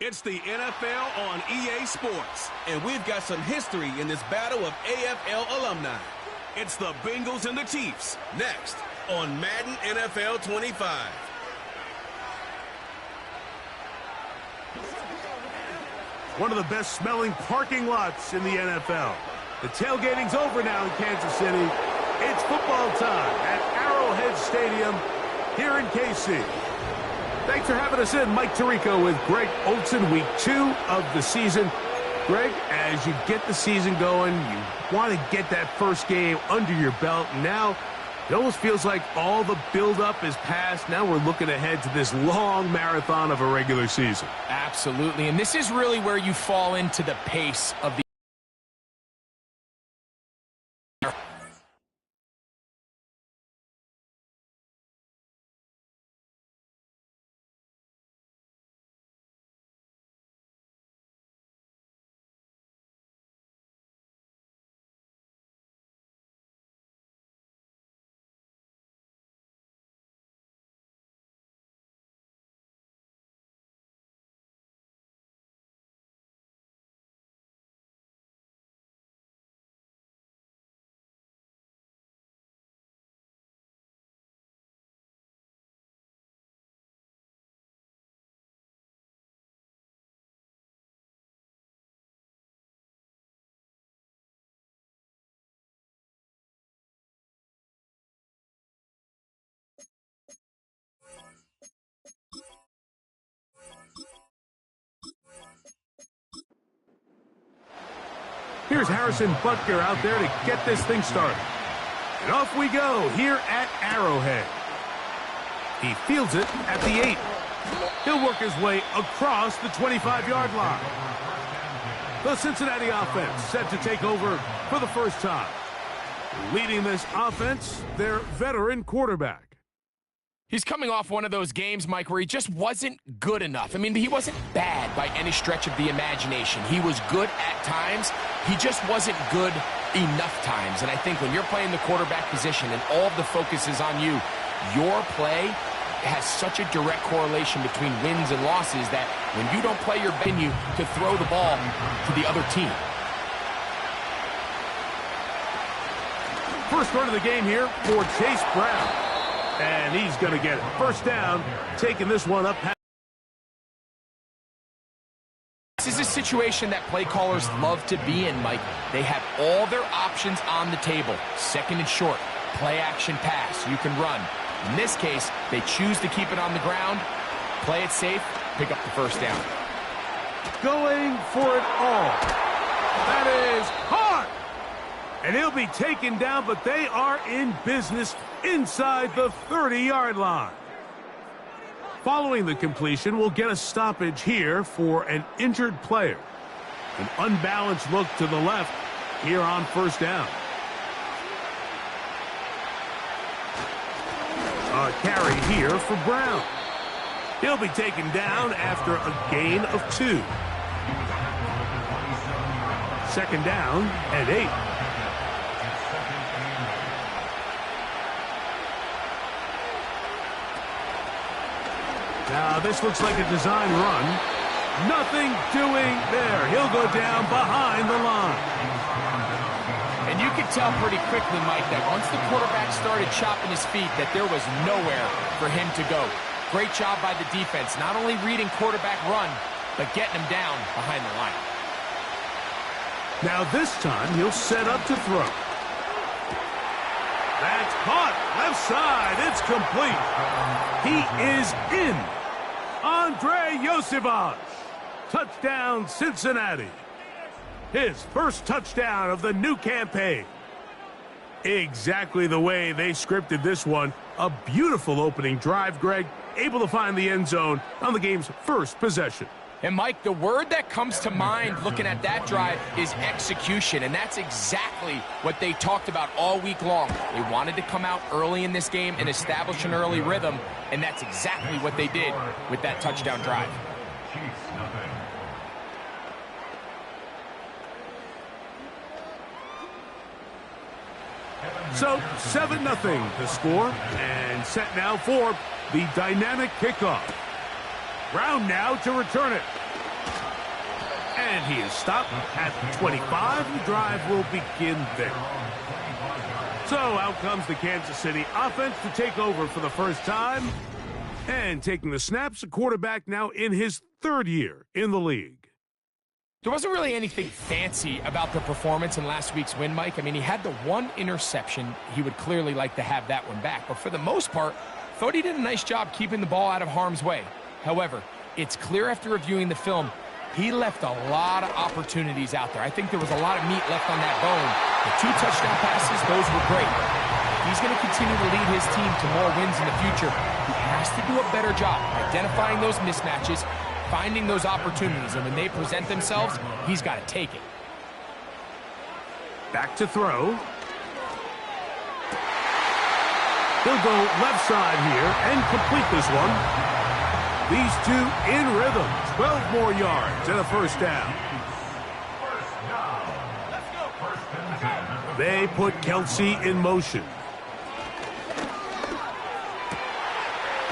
It's the NFL on EA Sports, and we've got some history in this battle of AFL alumni. It's the Bengals and the Chiefs, next on Madden NFL 25. One of the best smelling parking lots in the NFL. The tailgating's over now in Kansas City. It's football time at Arrowhead Stadium here in KC. Thanks for having us in. Mike Tirico with Greg Olsen, week 2 of the season. Greg, as you get the season going, you want to get that first game under your belt. Now, it almost feels like all the build-up is past. Now we're looking ahead to this long marathon of a regular season. Absolutely, and this is really where you fall into the pace of the Here's Harrison Butker out there to get this thing started. And off we go here at Arrowhead. He fields it at the 8. He'll work his way across the 25-yard line. The Cincinnati offense set to take over for the first time. Leading this offense, their veteran quarterback. He's coming off one of those games, Mike, where he just wasn't good enough. I mean, he wasn't bad by any stretch of the imagination. He was good at times. He just wasn't good enough times. And I think when you're playing the quarterback position and all of the focus is on you, your play has such a direct correlation between wins and losses that when you don't play your venue to throw the ball to the other team. First run of the game here for Chase Brown. And he's going to get it. First down, taking this one up. This is a situation that play callers love to be in, Mike. They have all their options on the table. Second and short, play action pass. You can run. In this case, they choose to keep it on the ground, play it safe, pick up the first down. Going for it all. That is hard. And he'll be taken down, but they are in business inside the 30-yard line. Following the completion, we'll get a stoppage here for an injured player. An unbalanced look to the left here on first down. A carry here for Brown. He'll be taken down after a gain of 2. Second down and 8. Now, this looks like a design run. Nothing doing there. He'll go down behind the line. And you can tell pretty quickly, Mike, that once the quarterback started chopping his feet, that there was nowhere for him to go. Great job by the defense, not only reading quarterback run, but getting him down behind the line. Now this time, he'll set up to throw. That's caught. Left side. It's complete. He is in. Andrei Iosivas. Touchdown, Cincinnati. His first touchdown of the new campaign. Exactly the way they scripted this one. A beautiful opening drive, Greg. Able to find the end zone on the game's first possession. And, Mike, the word that comes to mind looking at that drive is execution, and that's exactly what they talked about all week long. They wanted to come out early in this game and establish an early rhythm, and that's exactly what they did with that touchdown drive. So, 7-0 the score, and set now for the dynamic kickoff. Brown now to return it. And he is stopped at the 25. The drive will begin there. So out comes the Kansas City offense to take over for the first time. And taking the snaps, a quarterback now in his third year in the league. There wasn't really anything fancy about the performance in last week's win, Mike. I mean, he had the one interception. He would clearly like to have that one back. But for the most part, thought he did a nice job keeping the ball out of harm's way. However, it's clear after reviewing the film, he left a lot of opportunities out there. I think there was a lot of meat left on that bone. The 2 touchdown passes, those were great. He's going to continue to lead his team to more wins in the future. He has to do a better job identifying those mismatches, finding those opportunities, and when they present themselves, he's got to take it. Back to throw. He'll go left side here and complete this one. These two in rhythm. 12 more yards and a first down. They put Kelsey in motion.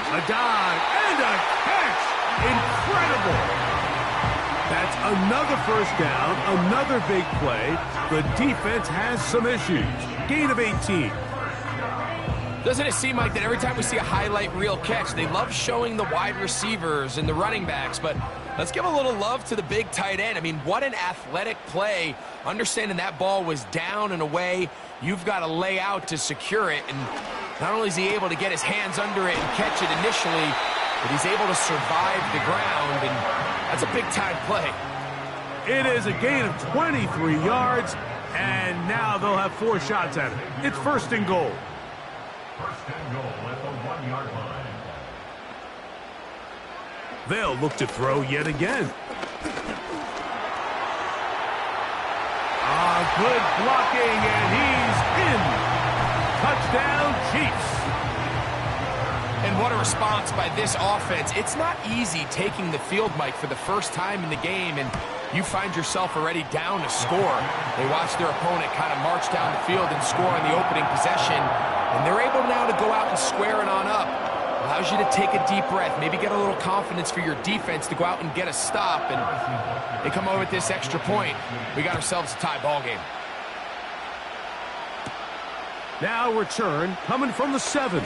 A dive and a catch. Incredible. That's another first down, another big play. The defense has some issues. Gain of 18. Doesn't it seem like that every time we see a highlight reel catch, they love showing the wide receivers and the running backs, but let's give a little love to the big tight end. I mean, what an athletic play. Understanding that ball was down and away, you've got to lay out to secure it, and not only is he able to get his hands under it and catch it initially, but he's able to survive the ground, and that's a big-time play. It is a gain of 23 yards, and now they'll have 4 shots at it. It's first and goal. First and goal at the 1-yard line. They'll look to throw yet again. Good blocking, and he's in. Touchdown, Chiefs. And what a response by this offense. It's not easy taking the field, Mike, for the first time in the game, and you find yourself already down to score. They watch their opponent kind of march down the field and score on the opening possession, and they're able now to go out and square it on up. Allows you to take a deep breath, maybe get a little confidence for your defense to go out and get a stop, and they come over with this extra point. We got ourselves a tie ball game. Now return coming from the 7.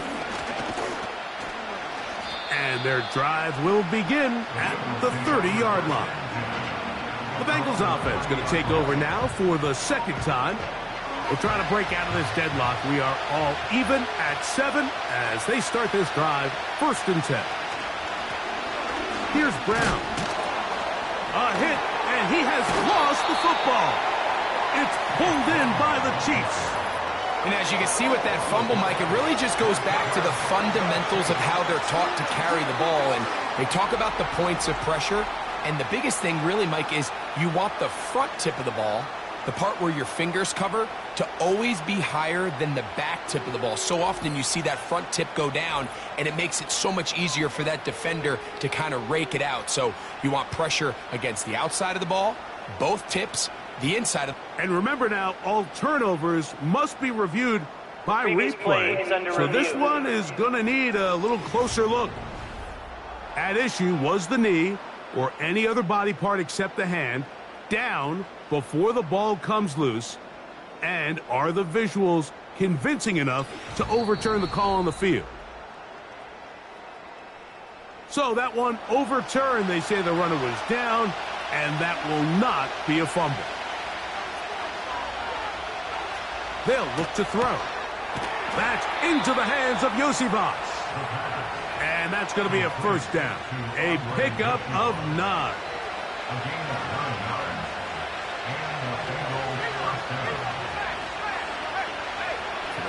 And their drive will begin at the 30-yard line. The Bengals offense going to take over now for the second time. We'll try to break out of this deadlock. We are all even at 7 as they start this drive, first and 10. Here's Brown. A hit, and he has lost the football. It's pulled in by the Chiefs. And as you can see with that fumble, Mike, it really just goes back to the fundamentals of how they're taught to carry the ball. And they talk about the points of pressure. And the biggest thing really, Mike, is you want the front tip of the ball, the part where your fingers cover, to always be higher than the back tip of the ball. So often you see that front tip go down, and it makes it so much easier for that defender to kind of rake it out. So you want pressure against the outside of the ball, both tips, the inside of. And remember now, all turnovers must be reviewed by replay. So this one is going to need a little closer look. At issue was the knee, or any other body part except the hand, down before the ball comes loose. And are the visuals convincing enough to overturn the call on the field? So that one overturned. They say the runner was down, and that will not be a fumble. They'll look to throw. That's into the hands of Iosivas. And that's going to be a first down. A pickup of 9.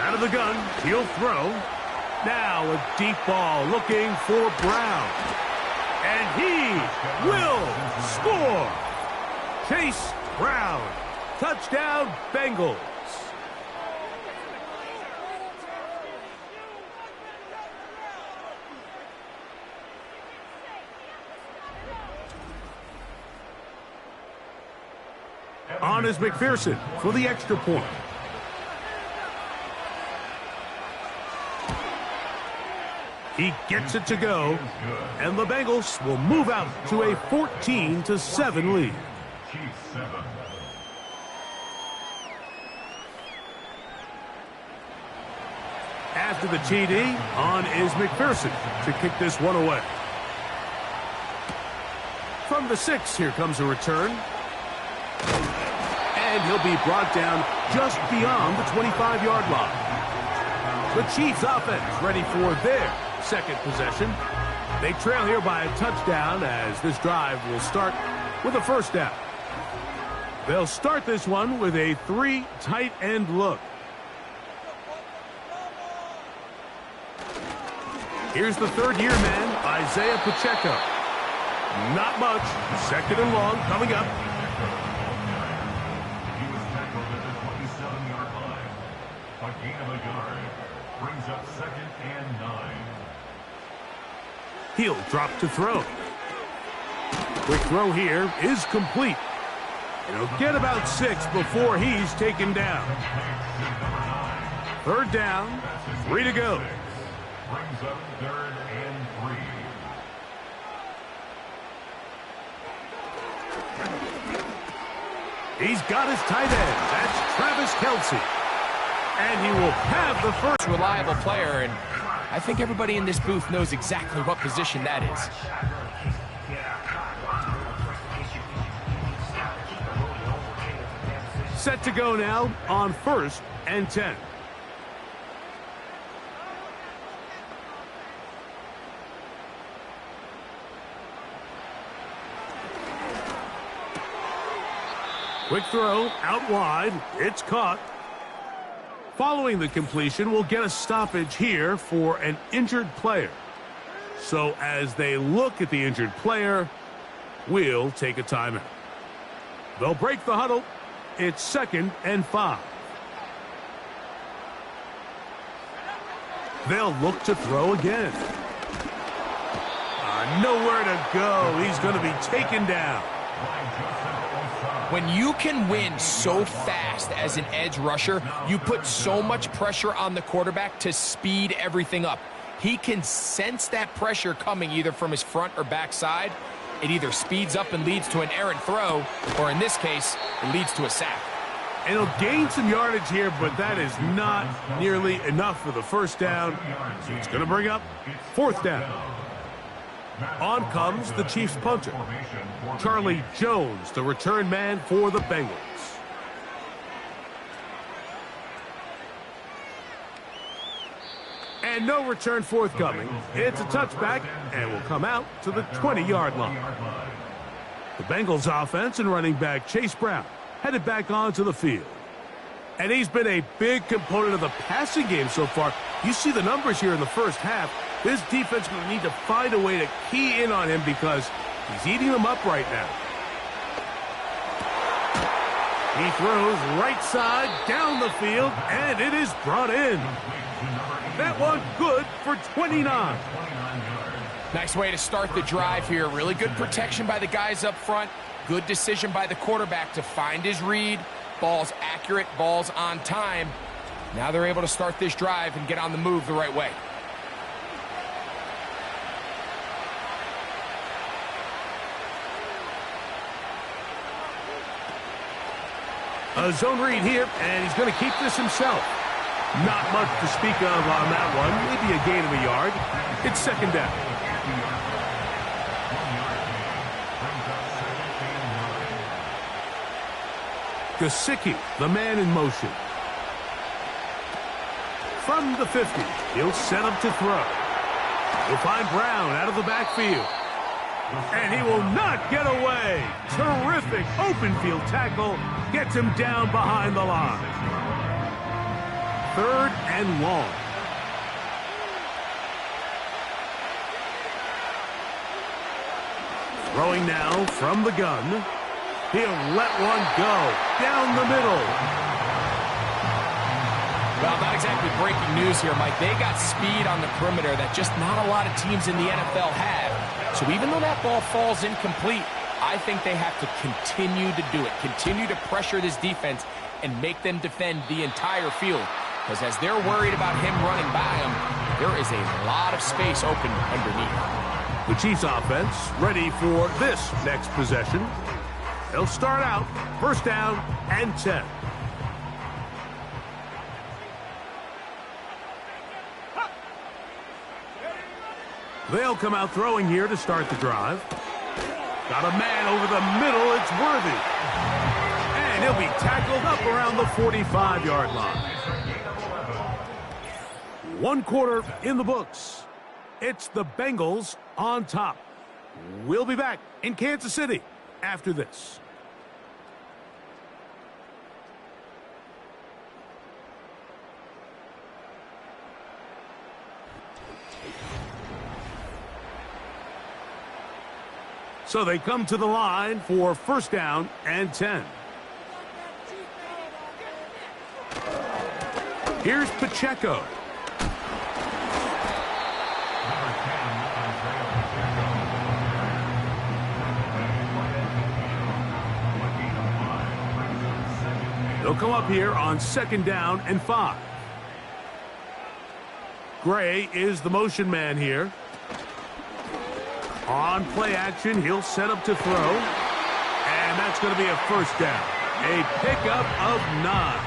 Out of the gun, he'll throw. Now a deep ball looking for Brown. And he will score. Chase Brown. Touchdown, Bengals. On is McPherson for the extra point. He gets it to go, and the Bengals will move out to a 14-7 lead. Chiefs 7. After the TD, on is McPherson to kick this one away. From the 6, here comes a return. And he'll be brought down just beyond the 25-yard line. The Chiefs offense ready for their second possession. They trail here by a touchdown as this drive will start with a first down. They'll start this one with a 3 tight end look. Here's the third-year man, Isaiah Pacheco. Not much. Second and long coming up. He was tackled at the 27-yard line. A gain of a yard brings up 2nd and 9. He'll drop to throw. Quick throw here is complete. He'll get about 6 before he's taken down. Third down, 3 to go. Brings up 3rd and 3. He's got his tight end. That's Travis Kelce. And he will have the first. Reliable player, and I think everybody in this booth knows exactly what position that is. Set to go now on 1st and 10. Quick throw out wide. It's caught. Following the completion, we'll get a stoppage here for an injured player. So as they look at the injured player, we'll take a timeout. They'll break the huddle. It's 2nd and 5. They'll look to throw again. Nowhere to go. He's going to be taken down. When you can win so fast as an edge rusher, you put so much pressure on the quarterback to speed everything up. He can sense that pressure coming either from his front or back side. It either speeds up and leads to an errant throw, or in this case, it leads to a sack. And he'll gain some yardage here, but that is not nearly enough for the first down. So it's going to bring up 4th down. On comes the Chiefs punter, Charlie Jones, the return man for the Bengals. And no return forthcoming. It's a touchback and will come out to the 20-yard line. The Bengals offense and running back Chase Brown headed back onto the field. And he's been a big component of the passing game so far. You see the numbers here in the first half. This defense will need to find a way to key in on him because he's eating them up right now. He throws right side down the field, and it is brought in. That one good for 29. Nice way to start the drive here. Really good protection by the guys up front. Good decision by the quarterback to find his read. Ball's accurate, ball's on time. Now they're able to start this drive and get on the move the right way. A zone read here, and he's going to keep this himself. Not much to speak of on that one. Maybe a gain of a yard. It's 2nd down. Gesicki, the man in motion. From the 50, he'll set up to throw. He'll find Brown out of the backfield. And he will not get away. Terrific open field tackle. Gets him down behind the line. 3rd and long. Throwing now from the gun. He'll let one go down the middle. Well, not exactly breaking news here, Mike. They got speed on the perimeter that just not a lot of teams in the NFL have. So even though that ball falls incomplete, I think they have to continue to do it. Continue to pressure this defense and make them defend the entire field. Because as they're worried about him running by them, there is a lot of space open underneath. The Chiefs offense ready for this next possession. They'll start out first down and 10. They'll come out throwing here to start the drive. Got a man over the middle. It's Worthy. And he'll be tackled up around the 45-yard line. 1 quarter in the books. It's the Bengals on top. We'll be back in Kansas City after this. So they come to the line for first down and 10. Here's Pacheco. They'll come up here on second down and 5. Gray is the motion man here. On play action, he'll set up to throw. And that's going to be a first down. A pickup of 9.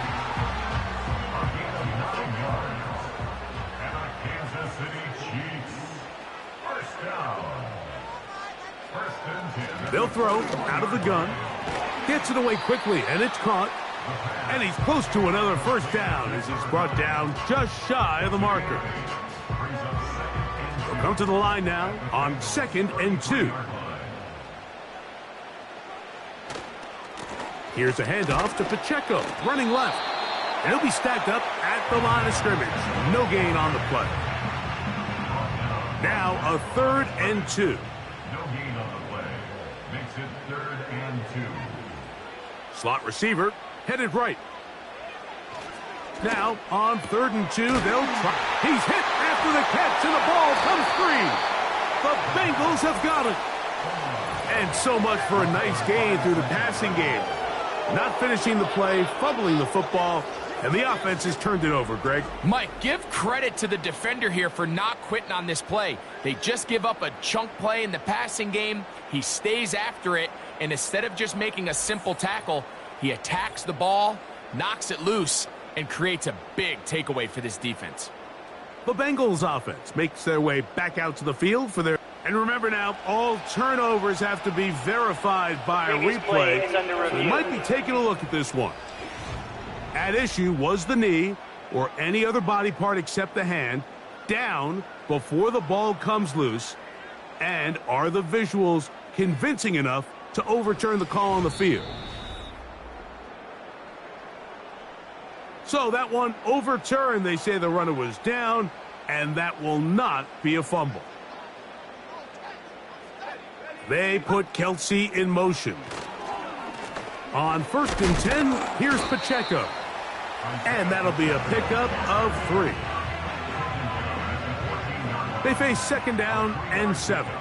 And a Kansas City Chiefs. First down. First and 10. They'll throw out of the gun. Gets it away quickly, and it's caught. And he's close to another first down as he's brought down just shy of the marker. They'll come to the line now on second and 2. Here's a handoff to Pacheco, running left. And he'll be stacked up at the line of scrimmage. No gain on the play. Now a 3rd and 2. No gain on the play. Makes it 3rd and 2. Slot receiver headed right. Now on 3rd and 2, they'll try. He's hit after the catch, and the ball comes free. The Bengals have got it. And so much for a nice gain through the passing game. Not finishing the play, fumbling the football, and the offense has turned it over, Greg. Mike, give credit to the defender here for not quitting on this play. They just give up a chunk play in the passing game. He stays after it, and instead of just making a simple tackle, he attacks the ball, knocks it loose, and creates a big takeaway for this defense. The Bengals offense makes their way back out to the field for their... And remember now, all turnovers have to be verified by a replay. So they might be taking a look at this one. At issue was the knee, or any other body part except the hand, down before the ball comes loose. And are the visuals convincing enough to overturn the call on the field? So that one overturned. They say the runner was down, and that will not be a fumble. They put Kelce in motion. On 1st and 10, here's Pacheco. And that'll be a pickup of 3. They face 2nd down and 7.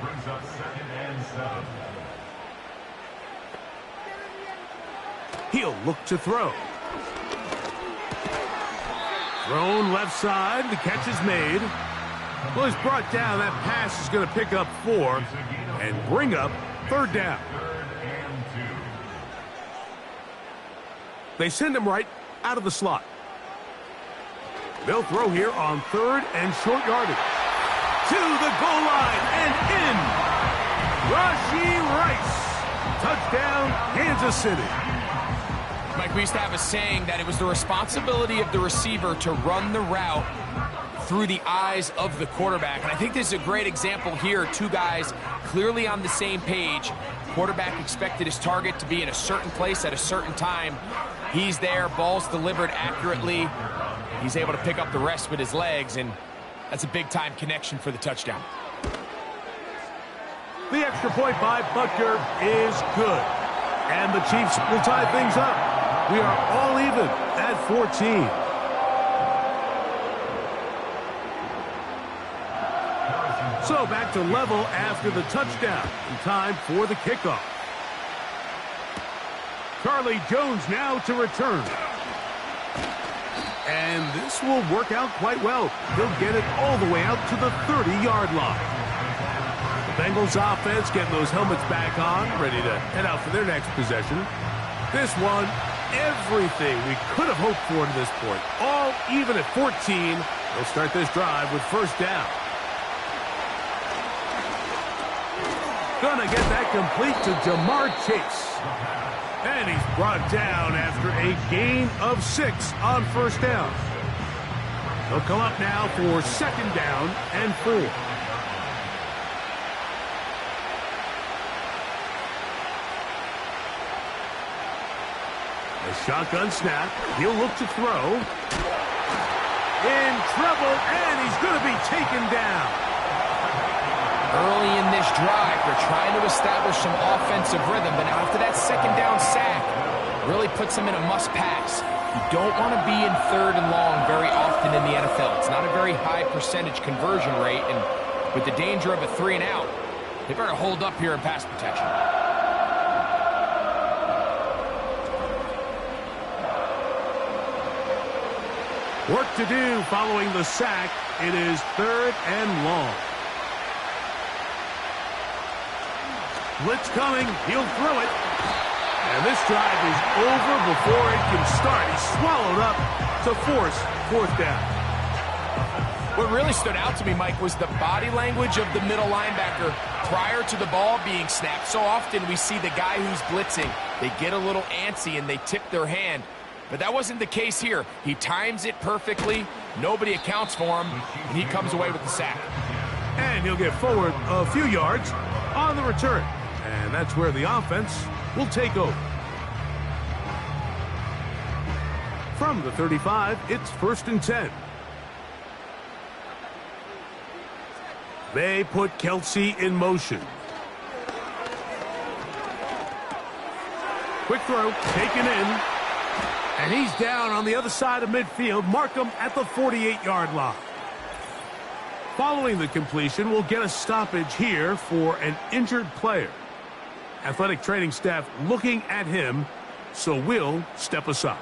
Brings up 2nd and 7. He'll look to throw. Thrown left side. The catch is made. Well, he's brought down. That pass is going to pick up 4 and bring up 3rd down. 3rd and 2. They send him right out of the slot. They'll throw here on 3rd and short yardage. To the goal line and in. Rashee Rice. Touchdown, Kansas City. Mike, we used to have a saying that it was the responsibility of the receiver to run the route through the eyes of the quarterback. And I think this is a great example here. 2 guys clearly on the same page. Quarterback expected his target to be in a certain place at a certain time. He's there, ball's delivered accurately. He's able to pick up the rest with his legs, and that's a big-time connection for the touchdown. The extra point by Butker is good. And the Chiefs will tie things up. We are all even at 14. So back to level after the touchdown. In time for the kickoff. Charlie Jones now to return. And this will work out quite well. He'll get it all the way out to the 30-yard line. Bengals offense getting those helmets back on, ready to head out for their next possession. This one, everything we could have hoped for to this point. All even at 14. They'll start this drive with first down. Gonna get that complete to Jamar Chase. And he's brought down after a gain of 6 on first down. They'll come up now for second down and 4. A shotgun snap. He'll look to throw. In trouble, and he's going to be taken down. Early in this drive, they're trying to establish some offensive rhythm, but after that second down sack, really puts them in a must-pass. You don't want to be in third and long very often in the NFL. It's not a very high percentage conversion rate, and with the danger of a 3-and-out, they better hold up here in pass protection. Work to do following the sack. It is third and long. Blitz coming. He'll throw it. And this drive is over before it can start. He's swallowed up to force fourth down. What really stood out to me, Mike, was the body language of the middle linebacker prior to the ball being snapped. So often we see the guy who's blitzing, they get a little antsy and they tip their hand. But that wasn't the case here. He times it perfectly. Nobody accounts for him, and he comes away with the sack. And he'll get forward a few yards on the return. And that's where the offense will take over. From the 35, it's first and 10. They put Kelce in motion. Quick throw, taken in. And he's down on the other side of midfield. Mark him at the 48-yard line. Following the completion, we'll get a stoppage here for an injured player. Athletic training staff looking at him, so we'll step aside.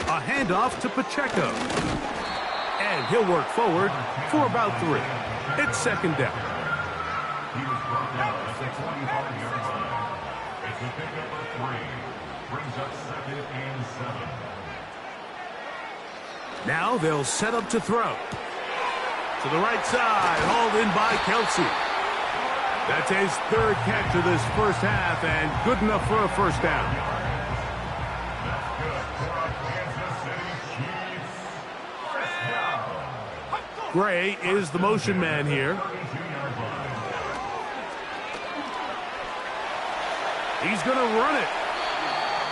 A handoff to Pacheco. And he'll work forward for about 3. It's second down. He was brought down at the 25-yard line. It's a pickup of 3. Brings up second and 7. Now they'll set up to throw. To the right side, hauled in by Kelce. That's his third catch of this first half, and good enough for a first down. That's good for our Kansas City Chiefs. Gray is the motion man here. 32-yard line. He's going to run it.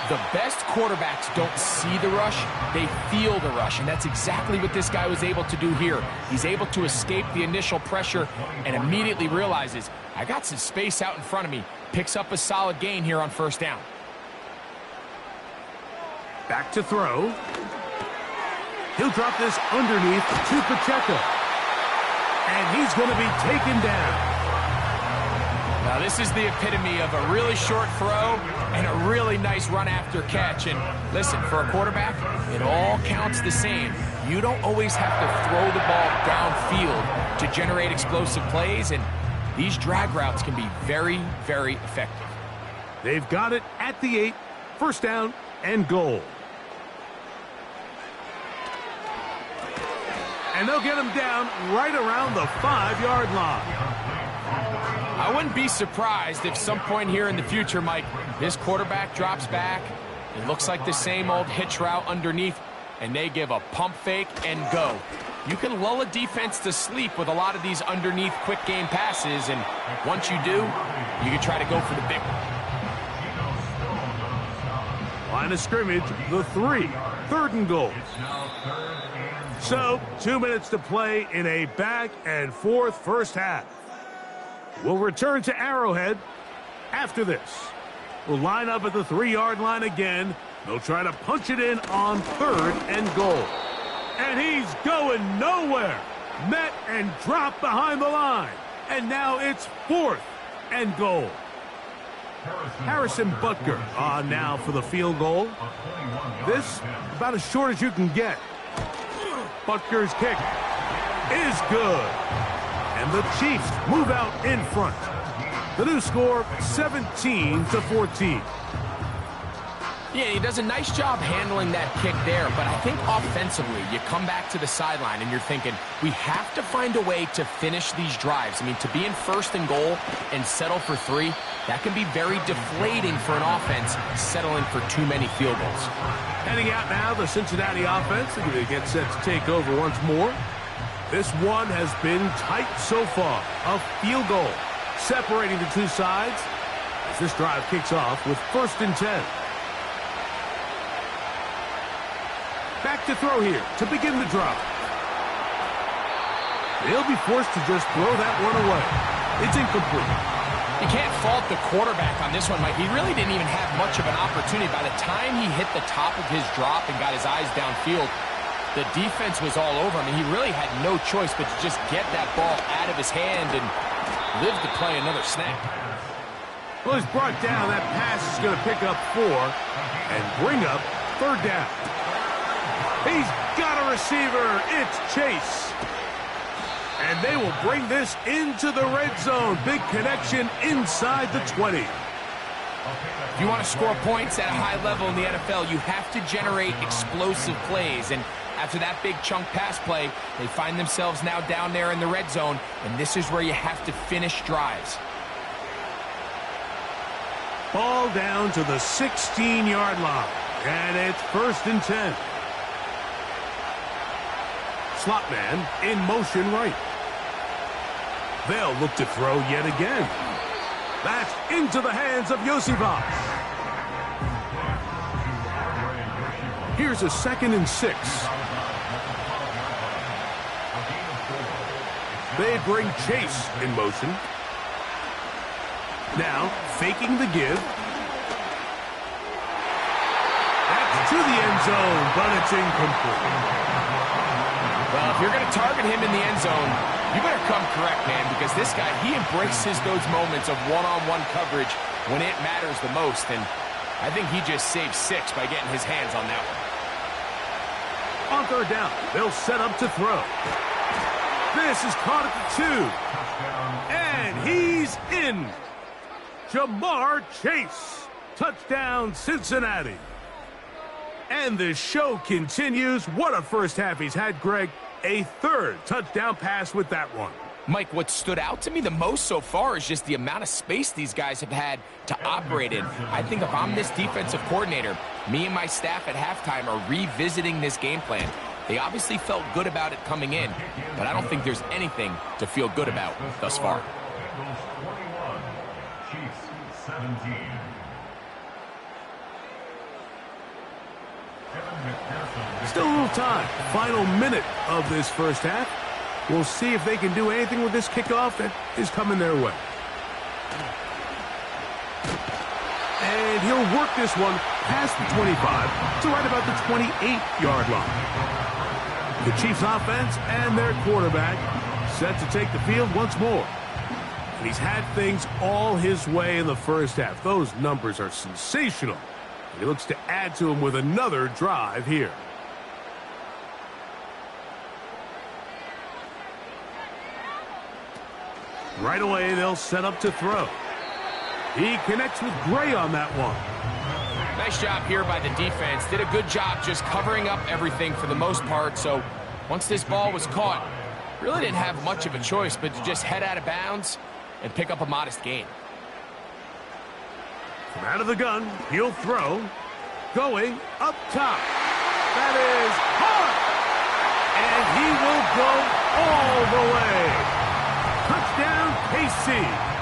The best quarterbacks don't see the rush, they feel the rush, and that's exactly what this guy was able to do here. He's able to escape the initial pressure and immediately realizes, I got some space out in front of me. Picks up a solid gain here on first down. Back to throw. He'll drop this underneath to Pacheco. And he's going to be taken down. Now this is the epitome of a really short throw and a really nice run after catch. And listen, for a quarterback, it all counts the same. You don't always have to throw the ball downfield to generate explosive plays, and these drag routes can be very, very effective. They've got it at the 8, first down and goal. And they'll get him down right around the 5-yard line. I wouldn't be surprised if some point here in the future, Mike, this quarterback drops back. It looks like the same old hitch route underneath, and they give a pump fake and go. You can lull a defense to sleep with a lot of these underneath quick game passes, and once you do, you can try to go for the big one. Line of scrimmage, the 3, third and goal. So, 2 minutes to play in a back and forth first half. We'll return to Arrowhead after this. We'll line up at the 3-yard line again. They'll try to punch it in on third and goal. And he's going nowhere. Met and dropped behind the line. And now it's fourth and goal. Harrison Butker on now for the field goal. This about as short as you can get. Butker's kick. is good. And the Chiefs move out in front. The new score, 17-14. Yeah, he does a nice job handling that kick there, but I think offensively, you come back to the sideline and you're thinking, we have to find a way to finish these drives. I mean, to be in first and goal and settle for 3, that can be very deflating for an offense settling for too many field goals. Heading out now, the Cincinnati offense. They're going to get set to take over once more. This one has been tight so far. A field goal separating the two sides as this drive kicks off with 1st and 10. Back to throw here to begin the drive. They'll be forced to just throw that one away. It's incomplete. You can't fault the quarterback on this one, Mike. He really didn't even have much of an opportunity. By the time he hit the top of his drop and got his eyes downfield, the defense was all over him, and he really had no choice but to just get that ball out of his hand and live to play another snap. Well, he's brought down. That pass is going to pick up 4 and bring up 3rd down. He's got a receiver. It's Chase. And they will bring this into the red zone. Big connection inside the 20. If you want to score points at a high level in the NFL, you have to generate explosive plays. And after that big chunk pass play, they find themselves now down there in the red zone. And this is where you have to finish drives. Ball down to the 16-yard line. And it's 1st and 10. Slot man in motion right. They'll look to throw yet again. That's into the hands of Iosivas. Here's a 2nd and 6. They bring Chase in motion. Now faking the give. That's to the end zone, but it's incomplete. Well, if you're going to target him in the end zone, you better come correct, man, because this guy, he embraces those moments of one-on-one coverage when it matters the most, and I think he just saved 6 by getting his hands on that one. On 3rd down, they'll set up to throw. This is caught at the 2. And he's in. Ja'Marr Chase. Touchdown, Cincinnati. And the show continues. What a first half he's had, Greg. A 3rd touchdown pass with that one. Mike, what stood out to me the most so far is just the amount of space these guys have had to operate in. I think if I'm this defensive coordinator, me and my staff at halftime are revisiting this game plan. They obviously felt good about it coming in, but I don't think there's anything to feel good about thus far. Chiefs 17. Still a little time. Final minute of this first half. We'll see if they can do anything with this kickoff that is coming their way. And he'll work this one past the 25 to right about the 28-yard line. The Chiefs offense and their quarterback set to take the field once more. And he's had things all his way in the first half. Those numbers are sensational. And he looks to add to them with another drive here. Right away, they'll set up to throw. He connects with Gray on that one. Nice job here by the defense. Did a good job just covering up everything for the most part. So once this ball was caught, really didn't have much of a choice but to just head out of bounds and pick up a modest gain. From out of the gun, he'll throw. Going up top. That is hard. And he will go all the way. Touchdown, KC.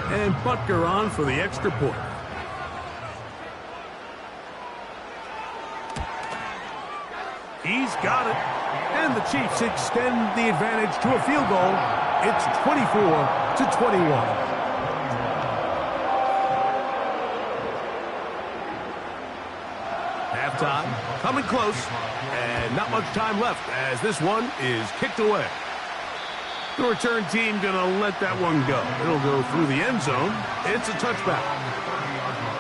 And Butker on for the extra point. He's got it. And the Chiefs extend the advantage to a field goal. It's 24-21. halftime. Coming close, and not much time left as this one is kicked away. The return team going to let that one go. It'll go through the end zone. It's a touchback.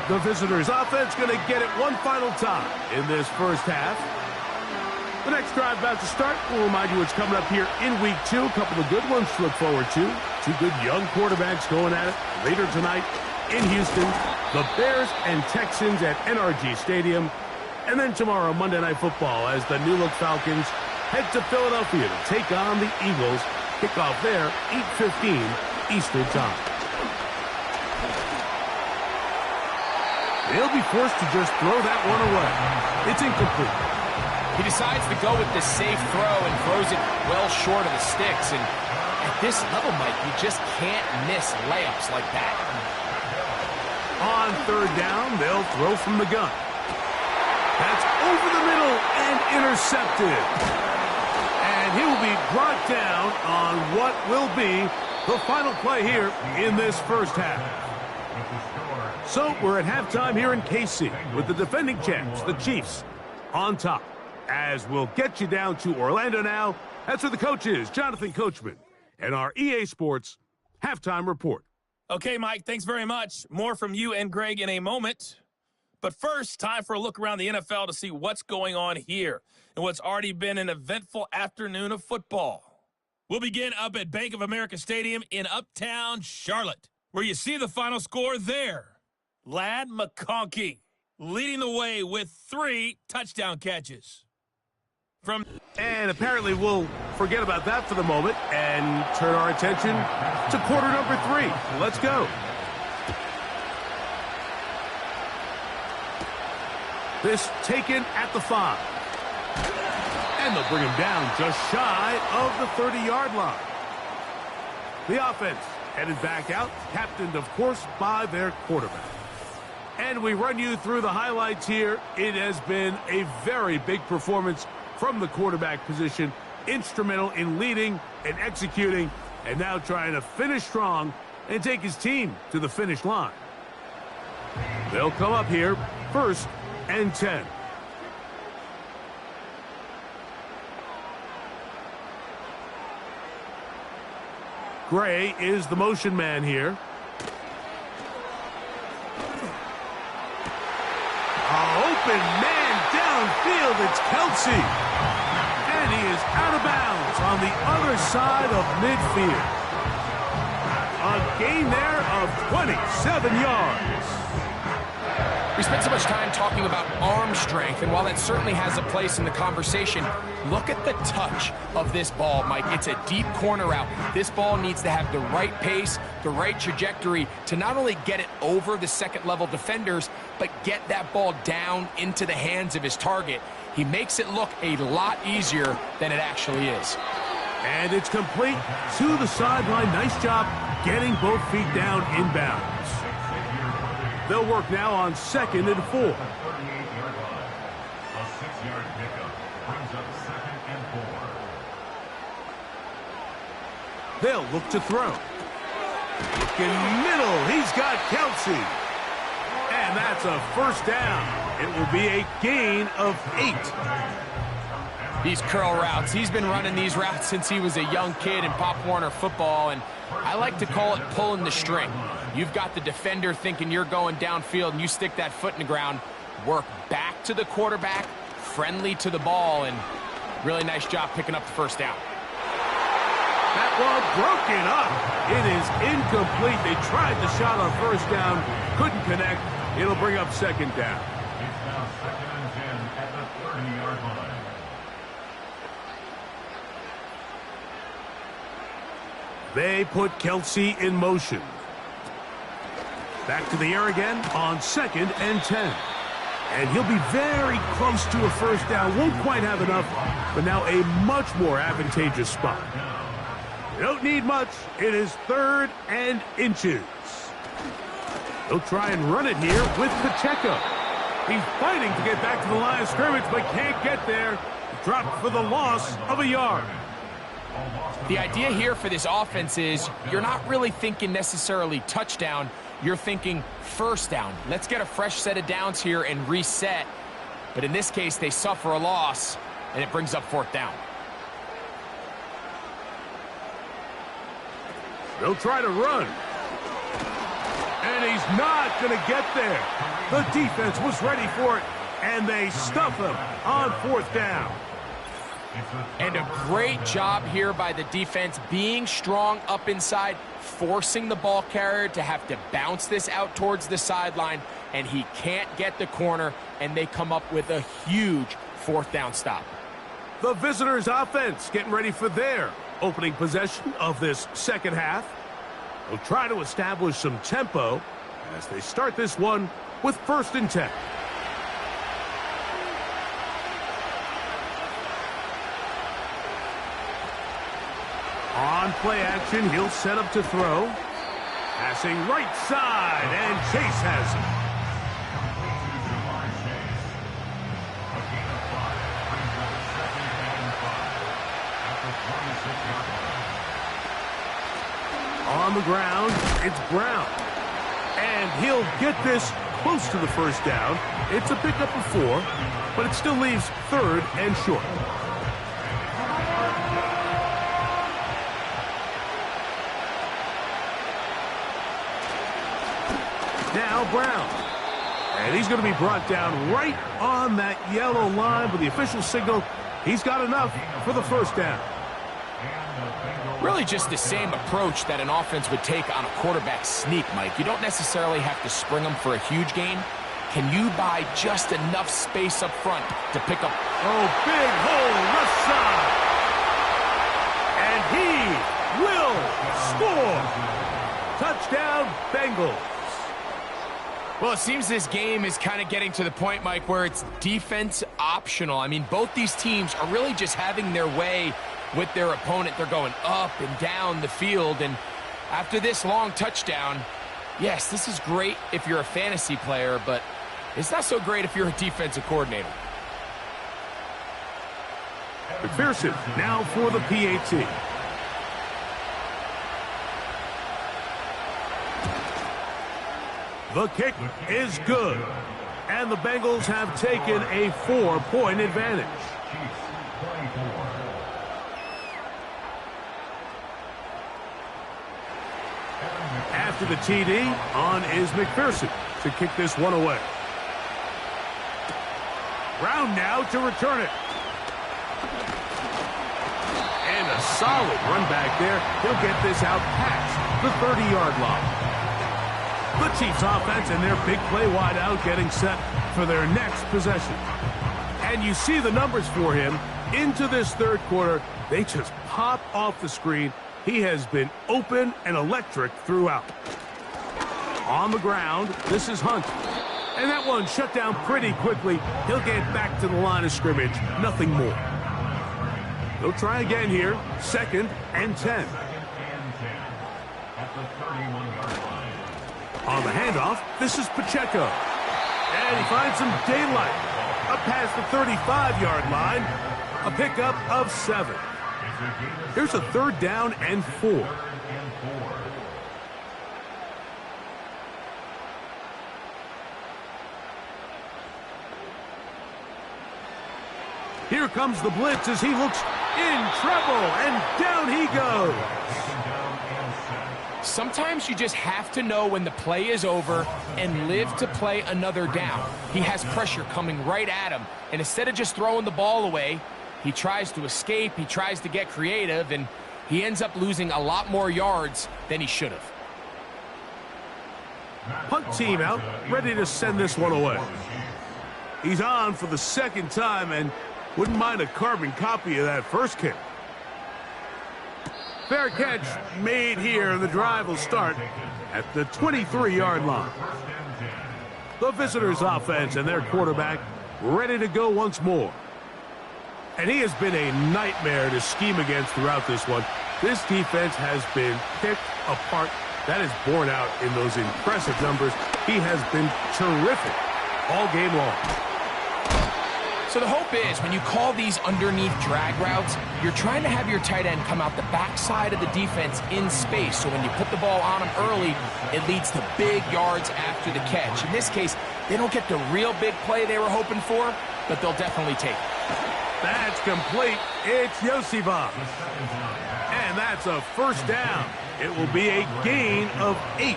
The visitors' offense going to get it one final time in this first half. The next drive about to start. We'll remind you what's coming up here in Week 2. A couple of good ones to look forward to. Two good young quarterbacks going at it later tonight in Houston. The Bears and Texans at NRG Stadium. And then tomorrow, Monday Night Football, as the New Look Falcons head to Philadelphia to take on the Eagles. Kickoff there, 8:15 Eastern Time. They'll be forced to just throw that one away. It's incomplete. He decides to go with the safe throw and throws it well short of the sticks. And at this level, Mike, you just can't miss layups like that. On third down, they'll throw from the gun. That's over the middle and intercepted. And he will be brought down on what will be the final play here in this first half. So we're at halftime here in KC with the defending champs, the Chiefs, on top. As we'll get you down to Orlando now. That's where the coach is, Jonathan Coachman, and our EA Sports Halftime Report. Okay, Mike, thanks very much. More from you and Greg in a moment. But first, time for a look around the NFL to see what's going on here and what's already been an eventful afternoon of football. We'll begin up at Bank of America Stadium in Uptown Charlotte, where you see the final score there. Ladd McConkey leading the way with 3 touchdown catches. And apparently we'll forget about that for the moment and turn our attention to quarter number 3. Let's go. This taken at the 5. And they'll bring him down just shy of the 30-yard line. The offense headed back out, captained, of course, by their quarterback. And we run you through the highlights here. It has been a very big performance from the quarterback position, instrumental in leading and executing, and now trying to finish strong and take his team to the finish line. They'll come up here, 1st and 10. Gray is the motion man here. Open man downfield, it's Kelsey. And he is out of bounds on the other side of midfield. A gain there of 27 yards. We spent so much time talking about arm strength, and while that certainly has a place in the conversation, look at the touch of this ball, Mike. It's a deep corner route. This ball needs to have the right pace, the right trajectory to not only get it over the second-level defenders, but get that ball down into the hands of his target. He makes it look a lot easier than it actually is. And it's complete to the sideline. Nice job getting both feet down inbounds. They'll work now on 2nd and 4. A 38-yard line. A 6-yard pickup brings up 2nd and 4. They'll look to throw. Looking middle. He's got Kelsey. And that's a first down. It will be a gain of 8. These curl routes, he's been running these routes since he was a young kid in Pop Warner football, and I like to call it pulling the string. You've got the defender thinking you're going downfield, and you stick that foot in the ground, work back to the quarterback, friendly to the ball, and really nice job picking up the first down. That ball broken up. It is incomplete. They tried the shot on first down, couldn't connect. It'll bring up 2nd down. It's now 2nd and 10 at the 30-yard line. They put Kelsey in motion. Back to the air again on 2nd and 10. And he'll be very close to a first down. Won't quite have enough, but now a much more advantageous spot. Don't need much. It is 3rd and inches. They'll try and run it here with Pacheco. He's fighting to get back to the line of scrimmage, but can't get there. Dropped for the loss of a yard. The idea here for this offense is you're not really thinking necessarily touchdown. You're thinking first down. Let's get a fresh set of downs here and reset. But in this case, they suffer a loss, and it brings up 4th down. They'll try to run. And he's not going to get there. The defense was ready for it, and they stuff him on 4th down. And a great job here by the defense, being strong up inside, forcing the ball carrier to have to bounce this out towards the sideline, and he can't get the corner, and they come up with a huge 4th down stop. The visitors' offense getting ready for their opening possession of this second half. They'll try to establish some tempo as they start this one with 1st and 10. On play action, he'll set up to throw. Passing right side, and Chase has it. On the ground, it's Brown. And he'll get this close to the 1st down. It's a pickup of 4, but it still leaves 3rd and short. Now Brown. And he's going to be brought down right on that yellow line, but the official signal, he's got enough for the 1st down. Really just the same approach that an offense would take on a quarterback sneak, Mike. You don't necessarily have to spring them for a huge gain. Can you buy just enough space up front to pick up? Oh, big hole left side. And he will score. Touchdown, Bengals. Well, it seems this game is kind of getting to the point, Mike, where it's defense optional. I mean, both these teams are really just having their way with their opponent. They're going up and down the field, and after this long touchdown, yes, this is great if you're a fantasy player, but it's not so great if you're a defensive coordinator. McPherson now for the PAT. The kick is good, and the Bengals have taken a 4-point advantage. After the TD, on is McPherson to kick this one away. Brown now to return it. And a solid run back there. He'll get this out past the 30-yard line. The Chiefs offense and their big play wide out getting set for their next possession. And you see the numbers for him into this 3rd quarter. They just pop off the screen. He has been open and electric throughout. On the ground, this is Hunt. And that one shut down pretty quickly. He'll get back to the line of scrimmage. Nothing more. They'll try again here. 2nd and 10. On the handoff, this is Pacheco. And he finds some daylight. Up past the 35-yard line. A pickup of 7. Here's a 3rd down and 4. Here comes the blitz as he looks in trouble, and down he goes. Sometimes you just have to know when the play is over and live to play another down. He has pressure coming right at him, and instead of just throwing the ball away, he tries to escape, he tries to get creative, and he ends up losing a lot more yards than he should have. Punt team out, ready to send this one away. He's on for the 2nd time and wouldn't mind a carbon copy of that first kick. Fair catch made here. The drive will start at the 23-yard line. The visitors' offense and their quarterback ready to go once more. And he has been a nightmare to scheme against throughout this one. This defense has been picked apart. That is borne out in those impressive numbers. He has been terrific all game long. So the hope is when you call these underneath drag routes, you're trying to have your tight end come out the backside of the defense in space. So when you put the ball on him early, it leads to big yards after the catch. In this case, they don't get the real big play they were hoping for, but they'll definitely take it. That's complete. It's Iosivas. And that's a first down. It will be a gain of 8. An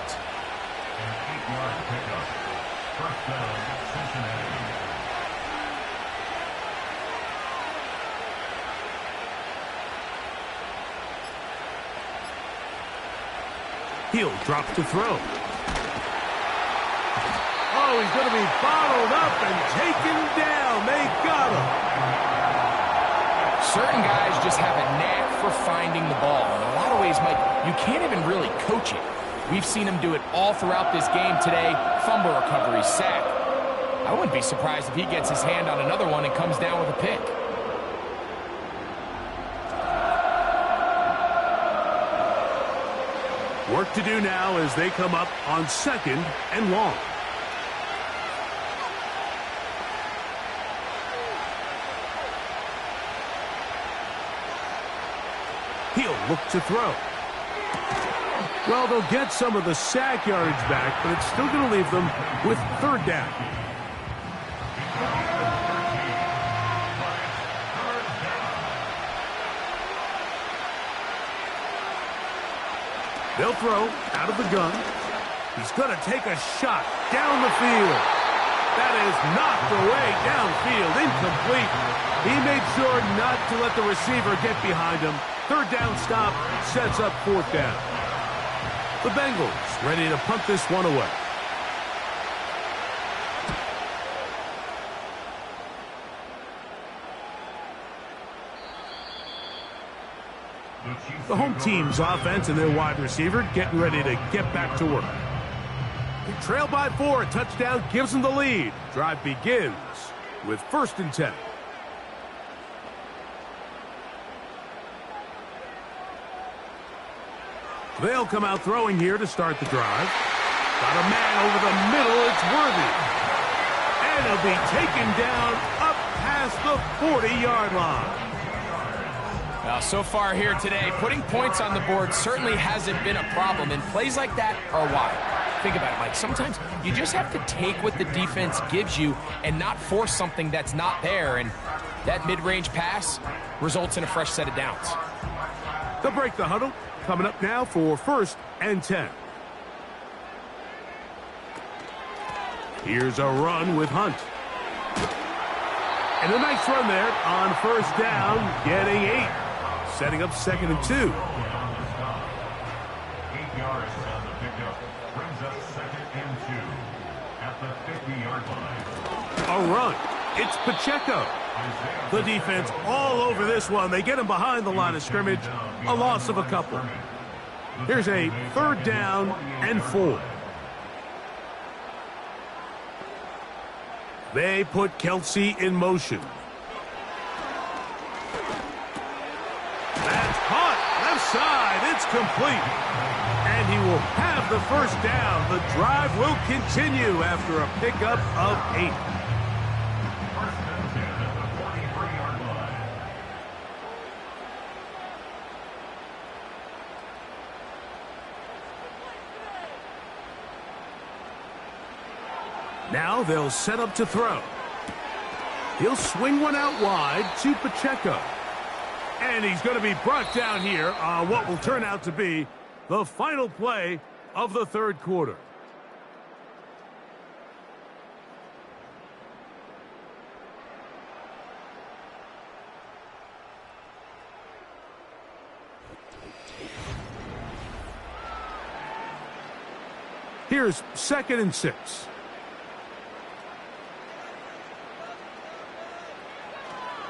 8-yard pickup. First down, Cincinnati. He'll drop to throw. Oh, he's going to be bottled up and taken down. They got him. Certain guys just have a knack for finding the ball. In a lot of ways, Mike, you can't even really coach it. We've seen him do it all throughout this game today. Fumble recovery, sack. I wouldn't be surprised if he gets his hand on another one and comes down with a pick. Work to do now as they come up on 2nd and long. He'll look to throw. Well, they'll get some of the sack yardage back, but it's still going to leave them with 3rd down. They'll throw out of the gun. He's going to take a shot down the field. That is knocked away downfield, incomplete. He made sure not to let the receiver get behind him. 3rd down stop sets up 4th down. The Bengals ready to punt this one away. The home team's offense and their wide receiver getting ready to get back to work. They trail by 4. A touchdown gives them the lead. Drive begins with 1st and 10. They'll come out throwing here to start the drive. Got a man over the middle. It's Worthy. And he'll be taken down up past the 40-yard line. Now, so far here today, putting points on the board certainly hasn't been a problem, and plays like that are why. Think about it, Mike. Sometimes you just have to take what the defense gives you and not force something that's not there, and that mid-range pass results in a fresh set of downs. They'll break the huddle. Coming up now for 1st and 10. Here's a run with Hunt. And a nice run there on 1st down, getting 8. Setting up 2nd and 2. 8 yards on the pickup. Brings up 2nd and 2 at the 50-yard line. A run. It's Pacheco. The defense all over this one. They get him behind the line of scrimmage. A loss of a couple. Here's a 3rd down and 4. They put Kelce in motion. That's caught. Left side. It's complete. And he will have the 1st down. The drive will continue after a pickup of 8. Now they'll set up to throw. He'll swing one out wide to Pacheco. And he's going to be brought down here on what will turn out to be the final play of the 3rd quarter. Here's 2nd and 6.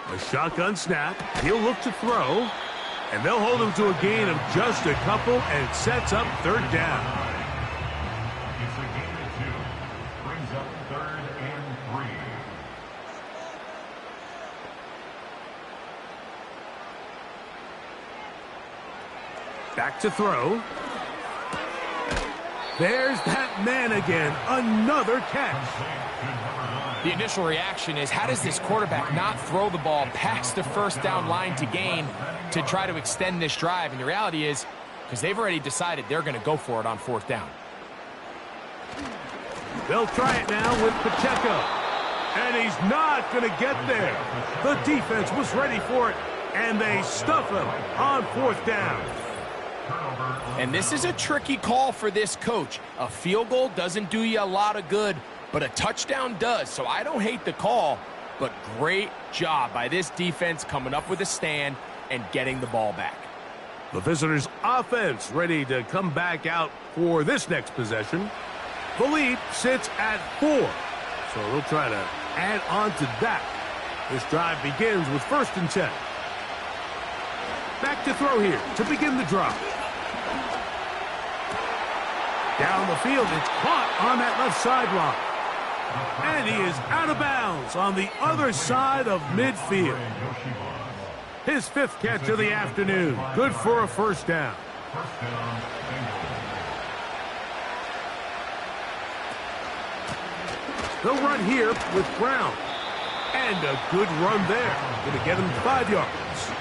A shotgun snap. He'll look to throw. And they'll hold him to a gain of just a couple, and sets up 3rd down. It's a gain of 2. Brings up 3rd and 3. Back to throw. There's that man again. Another catch. The initial reaction is, how does this quarterback not throw the ball past the 1st down line to gain to try to extend this drive? And the reality is, because they've already decided they're going to go for it on 4th down. They'll try it now with Pacheco. And he's not going to get there. The defense was ready for it, and they stuff him on 4th down. And this is a tricky call for this coach. A field goal doesn't do you a lot of good, but a touchdown does. So I don't hate the call, but great job by this defense coming up with a stand and getting the ball back. The visitors' offense ready to come back out for this next possession. The lead sits at 4, so they'll try to add on to that. This drive begins with 1st and 10. Back to throw here to begin the drive. Down the field, it's caught on that left sideline. And he is out of bounds on the other side of midfield. His 5th catch of the afternoon. Good for a 1st down. They'll run here with Brown. And a good run there. Going to get him 5 yards.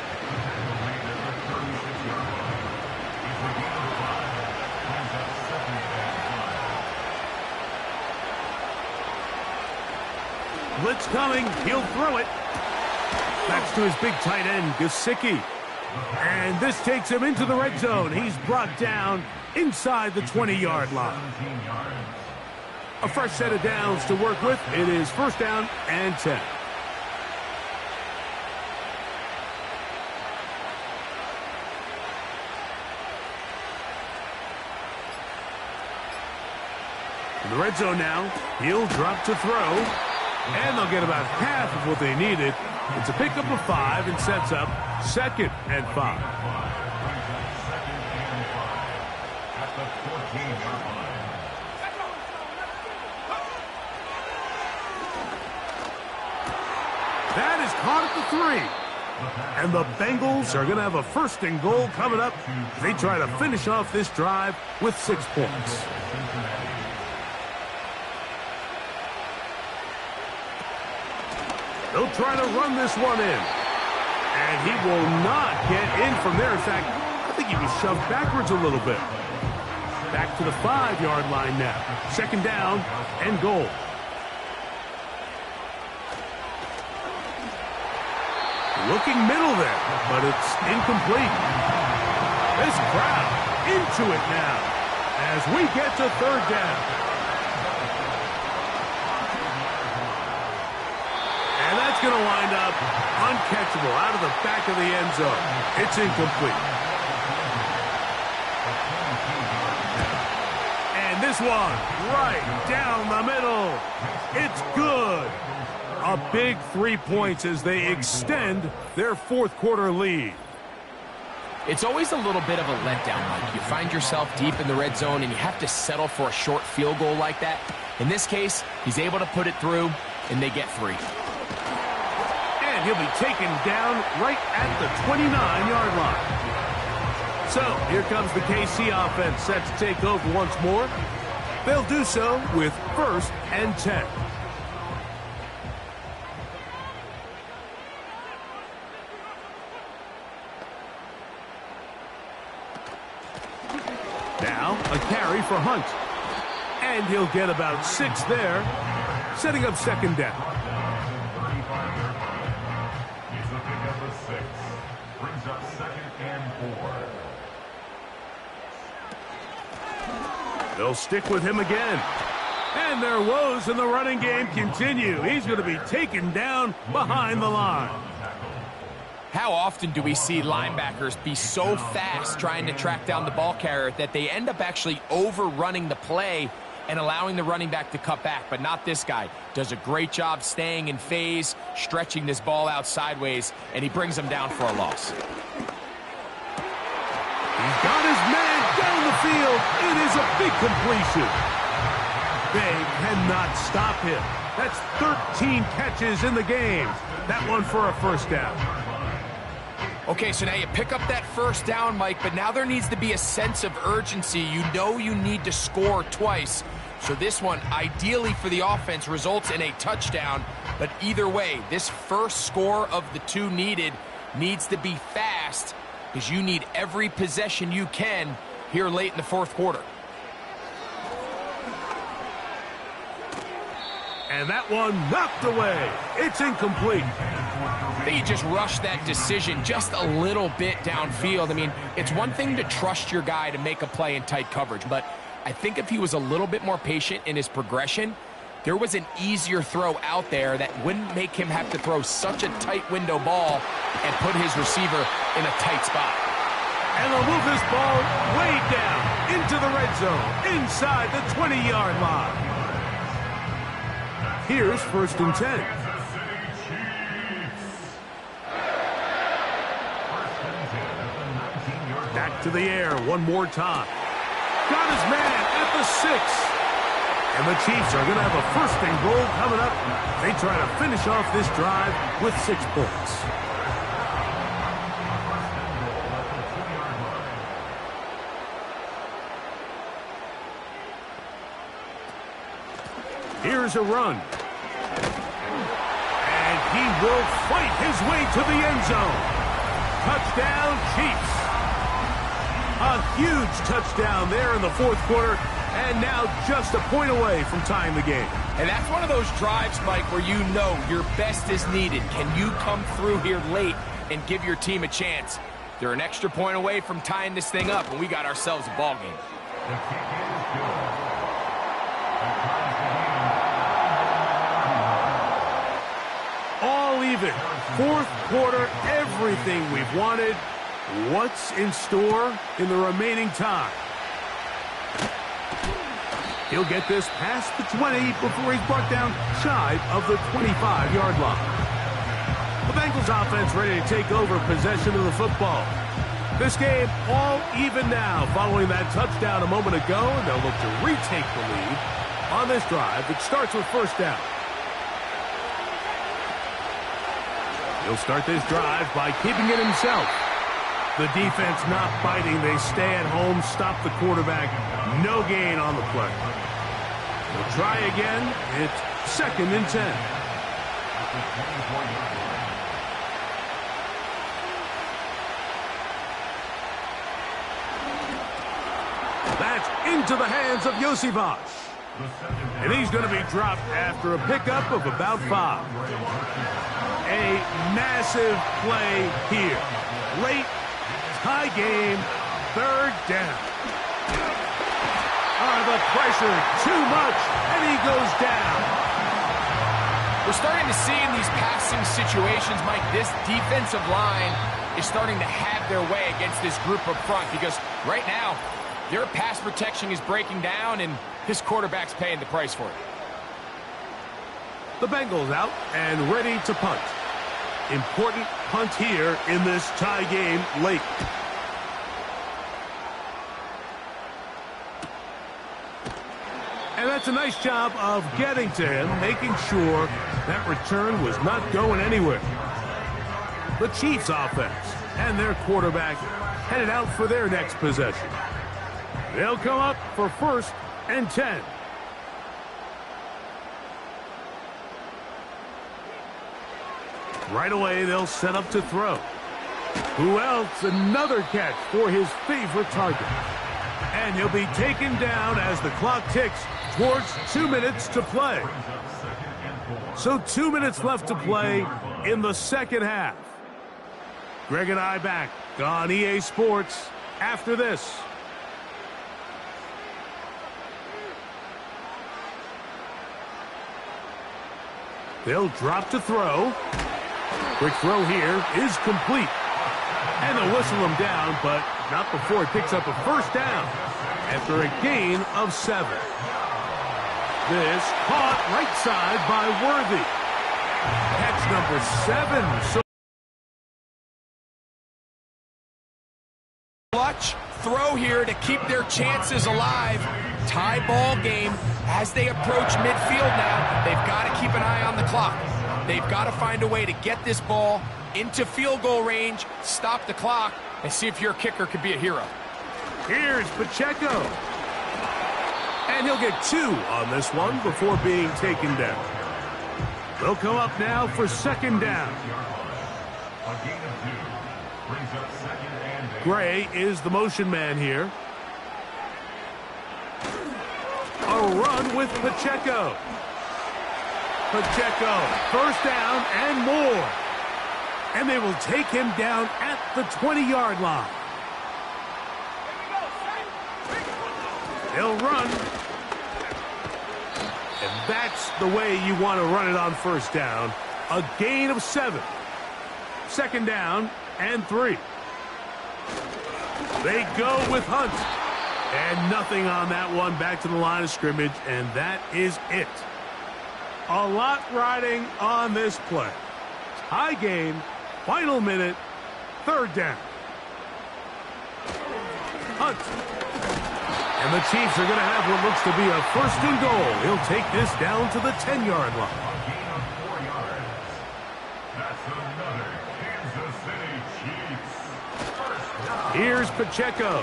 Blitz coming. He'll throw it. Backs to his big tight end, Gesicki. And this takes him into the red zone. He's brought down inside the 20-yard line. A fresh set of downs to work with. It is 1st down and 10. In the red zone now, he'll drop to throw. And they'll get about half of what they needed. It's a pickup of 5 and sets up 2nd and 5. That is caught at the 3. And the Bengals are going to have a 1st and goal coming up. They try to finish off this drive with 6 points. They'll try to run this one in. And he will not get in from there. In fact, I think he was shoved backwards a little bit. Back to the 5-yard line now. 2nd down and goal. Looking middle there, but it's incomplete. This crowd into it now as we get to 3rd down. And that's going to wind up uncatchable out of the back of the end zone. It's incomplete. And this one right down the middle. It's good. A big 3 points as they extend their 4th quarter lead. It's always a little bit of a letdown, Mike. You find yourself deep in the red zone and you have to settle for a short field goal like that. In this case, he's able to put it through, and they get 3. And he'll be taken down right at the 29-yard line. So here comes the KC offense set to take over once more. They'll do so with 1st and 10. Now a carry for Hunt. And he'll get about 6 there, setting up 2nd down. He's a pickup of 6. Brings up 2nd and 4. They'll stick with him again. And their woes in the running game continue. He's going to be taken down behind the line. How often do we see linebackers be so fast trying to track down the ball carrier that they end up actually overrunning the play and allowing the running back to cut back? But not this guy. Does a great job staying in phase, stretching this ball out sideways, and he brings them down for a loss. He's got his man down the field. It is a big completion. They cannot stop him. That's 13 catches in the game. That one for a 1st down. Okay, so now you pick up that 1st down, Mike, but now there needs to be a sense of urgency. You know you need to score twice. So this one, ideally for the offense, results in a touchdown. But either way, this first score of the 2 needed needs to be fast because you need every possession you can here late in the 4th quarter. And that one knocked away. It's incomplete. I think he just rushed that decision just a little bit downfield. I mean, it's one thing to trust your guy to make a play in tight coverage, but I think if he was a little bit more patient in his progression, there was an easier throw out there that wouldn't make him have to throw such a tight window ball and put his receiver in a tight spot. And they'll move this ball way down into the red zone, inside the 20-yard line. Here's 1st and 10. Back to the air one more time. Got his man at the 6. And the Chiefs are going to have a 1st and goal coming up. They try to finish off this drive with 6 points. Here's a run. And he will fight his way to the end zone. Touchdown, Chiefs. A huge touchdown there in the 4th quarter, and now just a point away from tying the game. And that's one of those drives, Mike, where you know your best is needed. Can you come through here late and give your team a chance? They're an extra point away from tying this thing up, and we got ourselves a ball game. The kick is good. All even. 4th quarter, everything we've wanted. What's in store in the remaining time? He'll get this past the 20 before he's brought down shy of the 25-yard line. The Bengals offense ready to take over possession of the football. This game all even now following that touchdown a moment ago, and they'll look to retake the lead on this drive, which starts with 1st down. He'll start this drive by keeping it himself. The defense not biting. They stay at home, stop the quarterback. No gain on the play. We'll try again. It's 2nd and 10. That's into the hands of Iosivas. And he's going to be dropped after a pickup of about 5. A massive play here. Late. Tie game, 3rd down. The pressure, too much, and he goes down. We're starting to see in these passing situations, Mike, this defensive line is starting to have their way against this group up front because right now, their pass protection is breaking down, and this quarterback's paying the price for it. The Bengals out and ready to punt. Important punt here in this tie game late. And that's a nice job of getting to him, making sure that return was not going anywhere. The Chiefs offense and their quarterback headed out for their next possession. They'll come up for 1st and 10. Right away, they'll set up to throw. Who else? Another catch for his favorite target. And he'll be taken down as the clock ticks towards 2 minutes to play. So 2 minutes left to play in the 2nd half. Greg and I back on EA Sports after this. They'll drop to throw. Quick throw here is complete. And they'll whistle him down, but not before he picks up a 1st down after a gain of 7. This caught right side by Worthy. Catch number 7. So clutch throw here to keep their chances alive. Tie ball game as they approach midfield now. They've got to keep an eye on the clock. They've got to find a way to get this ball into field goal range, stop the clock, and see if your kicker could be a hero. Here's Pacheco. And he'll get 2 on this one before being taken down. They'll come up now for 2nd down. Gray is the motion man here. A run with Pacheco. Pacheco, first down and more. And they will take him down at the 20-yard line. He'll run. And that's the way you want to run it on first down. A gain of 7. Second down and 3. They go with Hunt. And nothing on that one. Back to the line of scrimmage, and that is it. A lot riding on this play. High game, final minute, third down. Hunt. And the Chiefs are going to have what looks to be a first and goal. He'll take this down to the 10-yard line. A gain of 4 yards. That's another Kansas City Chiefs first down. Here's Pacheco.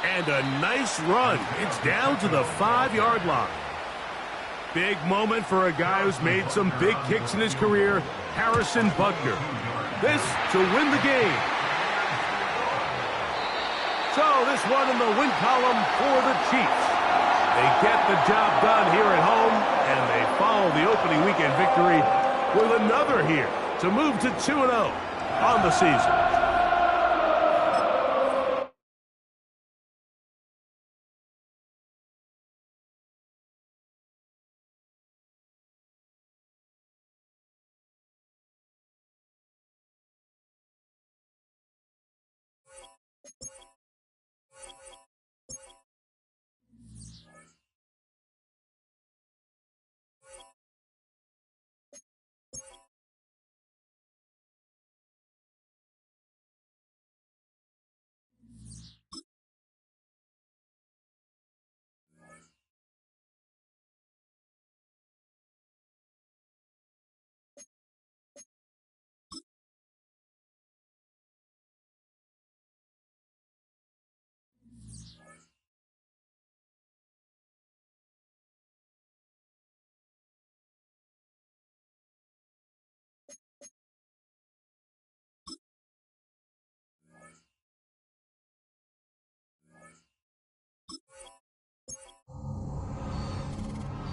And a nice run. It's down to the 5-yard line. Big moment for a guy who's made some big kicks in his career, Harrison Butker. This to win the game. So this one in the win column for the Chiefs. They get the job done here at home, and they follow the opening weekend victory with another here to move to 2-0 on the season.